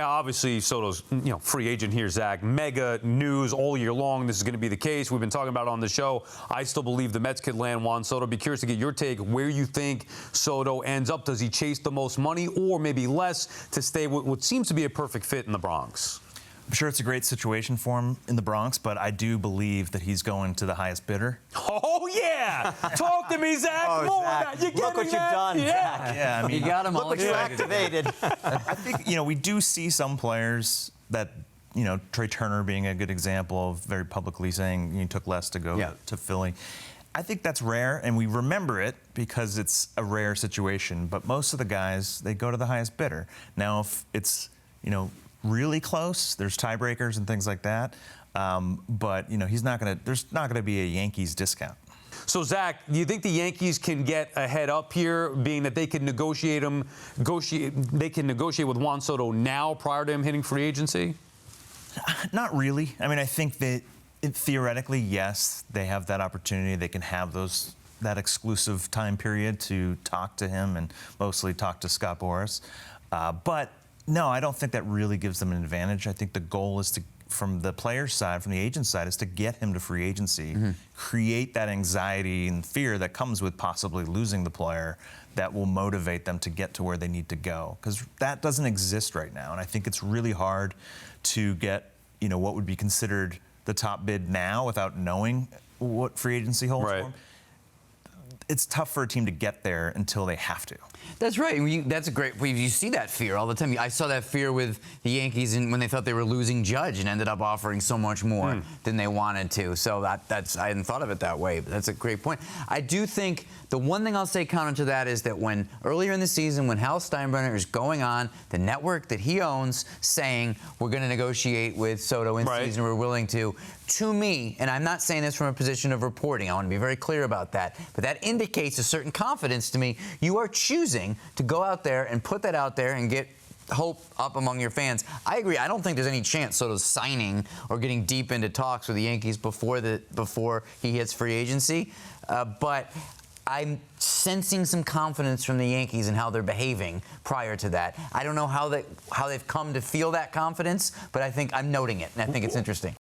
Obviously, Soto's free agent here, Zach. Mega news all year long. This is going to be the case. We've been talking about it on the show. I still believe the Mets could land Juan Soto. Be curious to get your take where you think Soto ends up. Does he chase the most money or maybe less to stay with what seems to be a perfect fit in the Bronx? I'm sure it's a great situation for him in the Bronx, but I do believe that he's going to the highest bidder. Oh, yeah! Talk to me, Zach. Oh, More Zach. of that. Look what you've done, Yeah. Zach. Yeah, I mean, You got him Look all what you excited. activated. I think, we do see some players that, Trey Turner being a good example of very publicly saying he took less to go to Philly. I think that's rare, and we remember it because it's a rare situation. But most of the guys, they go to the highest bidder. Now, if it's, really close, there's tiebreakers and things like that. But, there's not going to be a Yankees discount. So, Zach, do you think the Yankees can get a head up here, being that they can negotiate with Juan Soto now prior to him hitting free agency? Not really. I mean, I think that theoretically, yes, they have that opportunity. They can have that exclusive time period to talk to him and mostly talk to Scott Boras. But no, I don't think that really gives them an advantage. I think the goal is to, from the player's side, from the agent's side, is to get him to free agency, create that anxiety and fear that comes with possibly losing the player that will motivate them to get to where they need to go. Because that doesn't exist right now. And I think it's really hard to get, what would be considered the top bid now without knowing what free agency holds for them. It's tough for a team to get there until they have to. That's right. That's a great. You see that fear all the time. I saw that fear with the Yankees when they thought they were losing Judge and ended up offering so much more than they wanted to. So that's I hadn't thought of it that way. But that's a great point. I do think the one thing I'll say counter to that is that when earlier in the season, when Hal Steinbrenner is going on the network that he owns, saying we're going to negotiate with Soto in season, we're willing to me, and I'm not saying this from a position of reporting. I want to be very clear about that. But that indicates a certain confidence to me. You are choosing to go out there and put that out there and get hope up among your fans. I agree. I don't think there's any chance Soto's signing or getting deep into talks with the Yankees before he hits free agency. But I'm sensing some confidence from the Yankees in how they're behaving prior to that. I don't know how they've come to feel that confidence, but I think I'm noting it, and I think it's interesting.